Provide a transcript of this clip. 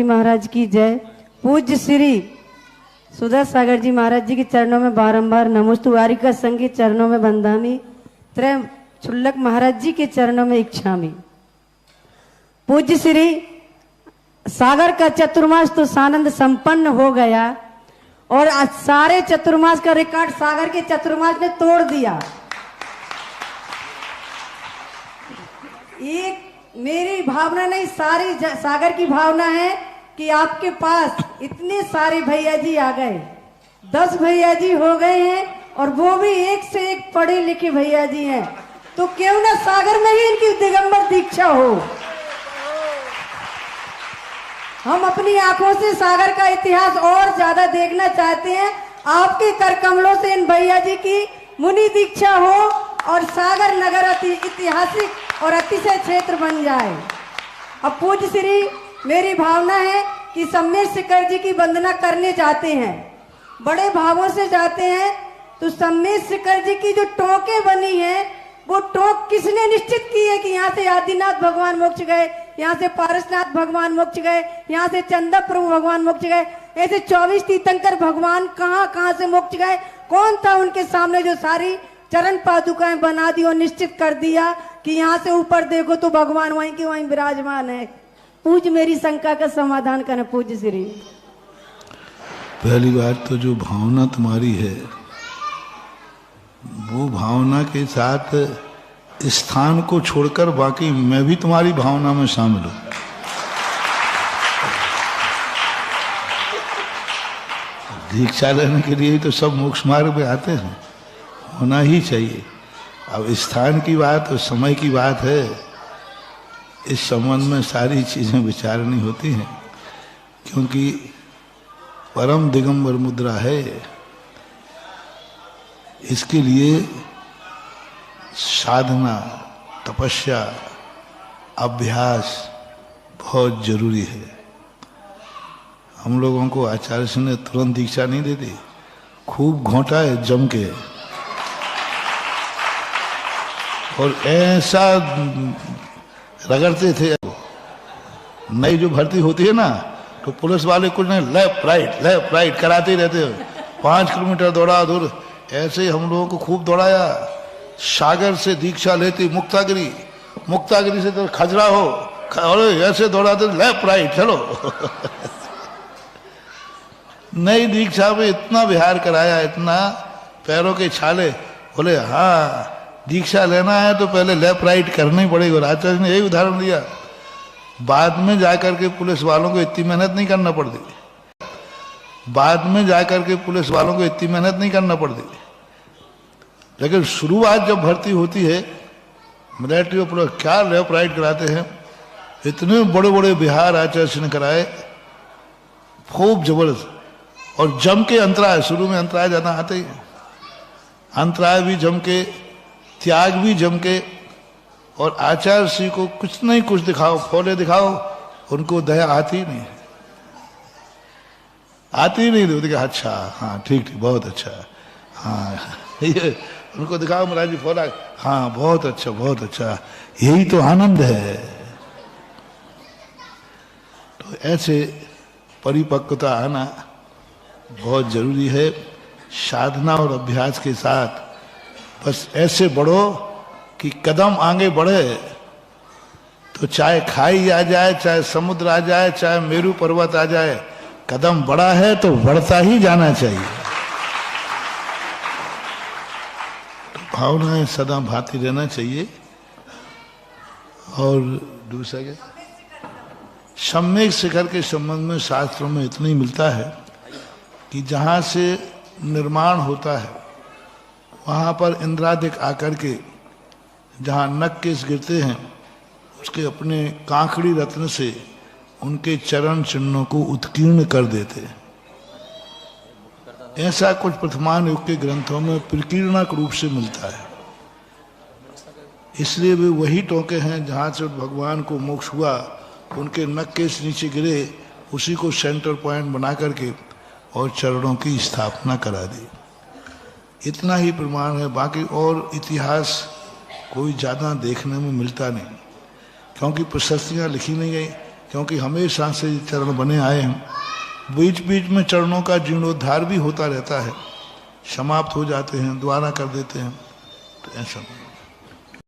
महाराज की जय। पूज्य श्री सुधा सागर जी महाराज जी के चरणों में बारंबार नमोस्तु। वारिका संघ के चरणों में बंदामी। त्रय छुल्लक महाराज जी के चरणों में इच्छामी। पूज्य श्री सागर का चतुर्मास तो सानंद संपन्न हो गया और आज सारे चतुर्मास का रिकॉर्ड सागर के चतुर्मास ने तोड़ दिया। एक मेरी भावना नहीं, सारी सागर की भावना है कि आपके पास इतने सारे भैया जी आ गए, 10 भैया जी हो गए हैं और वो भी एक से एक पढ़े लिखे भैया जी हैं। तो क्यों ना सागर में ही इनकी दिगंबर दीक्षा हो। हम अपनी आंखों से सागर का इतिहास और ज्यादा देखना चाहते हैं। आपके कर कमलों से इन भैया जी की मुनि दीक्षा हो और सागर नगर ऐतिहासिक और अतिशय क्षेत्र बन जाए। अब पूज्य श्री मेरी भावना है कि सम्मेर शिखर जी की वंदना करने जाते हैं, बड़े भावों से जाते हैं। तो सम्मेर शिखर जी की जो टोंके बनी है, वो टोंक किसने निश्चित की है कि यहाँ से आदिनाथ भगवान मोक्ष गए, यहाँ से पारसनाथ भगवान मोक्ष गए, यहाँ से चंदा प्रभु भगवान मोक्ष गए। ऐसे 24 तीर्थंकर भगवान कहाँ कहाँ से मोक्ष गए। कौन था उनके सामने जो सारी चरण पादुकाएं बना दी और निश्चित कर दिया कि यहाँ से ऊपर देखो तो भगवान वहीं के वहीं विराजमान है। पूज्य मेरी शंका का समाधान करें पूज्य श्री। पहली बात तो जो भावना तुम्हारी है वो भावना के साथ स्थान को छोड़कर बाकी मैं भी तुम्हारी भावना में शामिल हूं। दीक्षा लेने के लिए तो सब मोक्ष मार्ग पे आते हैं, होना ही चाहिए। अब स्थान की बात और समय की बात है, इस संबंध में सारी चीजें विचारनी होती हैं, क्योंकि परम दिगंबर मुद्रा है। इसके लिए साधना, तपस्या, अभ्यास बहुत जरूरी है। हम लोगों को आचार्य जी ने तुरंत दीक्षा नहीं देती, खूब घोंटा है जम के और ऐसा रगड़ते थे। नई जो भर्ती होती है ना, तो पुलिस वाले कुछ नहीं, लेफ्ट राइट कराते ही रहते हो। 5 किलोमीटर दौड़ा दूर, ऐसे ही हम लोगों को खूब दौड़ाया। सागर से दीक्षा लेती मुक्तागिरी से तो खजरा हो और ऐसे दौड़ाते लेफ्ट राइट चलो। नई दीक्षा में इतना विहार कराया, इतना पैरों के छाले। बोले हाँ दीक्षा लेना है तो पहले लेफ्ट राइट करना ही पड़ेगा। आचार्य ने यही उदाहरण दिया। बाद में जाकर के पुलिस वालों को इतनी मेहनत नहीं करना पड़ती, बाद में जाकर के पुलिस वालों को इतनी मेहनत नहीं करना पड़ती। लेकिन शुरुआत जब भर्ती होती है मिलिट्री में, क्या लेफ्ट राइट कराते हैं। इतने बड़े बड़े बिहार आचार्य ने कराए, खूब जबरदस्त। और जम के अंतराय, शुरू में अंतराय ज्यादा आते ही, अंतराय भी जम के, त्याग भी जम के। और आचार्य श्री को कुछ नहीं कुछ दिखाओ, फोले दिखाओ, उनको दया आती नहीं, आती नहीं। तो देखा अच्छा हाँ ठीक बहुत अच्छा, हाँ ये उनको दिखाओ महाराज जी फोला, हाँ बहुत अच्छा, यही तो आनंद है। तो ऐसे परिपक्वता आना बहुत जरूरी है। साधना और अभ्यास के साथ बस ऐसे बढ़ो कि कदम आगे बढ़े तो चाहे खाई आ जाए, चाहे समुद्र आ जाए, चाहे मेरू पर्वत आ जाए, कदम बढ़ा है तो बढ़ता ही जाना चाहिए। तो भावनाएं सदा भाती रहना चाहिए। और दूसरा क्या, सम्यक शिखर के संबंध में शास्त्रों में इतना ही मिलता है कि जहाँ से निर्माण होता है वहाँ पर इंद्रादिक आकर के जहाँ नख केश गिरते हैं, उसके अपने कांकड़ी रत्न से उनके चरण चिन्हों को उत्कीर्ण कर देते हैं। ऐसा कुछ प्रथमान युग के ग्रंथों में प्रकीर्णक रूप से मिलता है। इसलिए वे वही टोंके हैं जहाँ से भगवान को मोक्ष हुआ, उनके नख केश नीचे गिरे, उसी को सेंटर पॉइंट बना करके और चरणों की स्थापना करा दी। इतना ही प्रमाण है, बाकी और इतिहास कोई ज़्यादा देखने में मिलता नहीं, क्योंकि प्रशस्तियाँ लिखी नहीं गई। क्योंकि हमेशा से ये चरण बने आए हैं। बीच बीच में चरणों का जीर्णोद्धार भी होता रहता है, समाप्त हो जाते हैं, दोबारा कर देते हैं, तो ऐसा नहीं।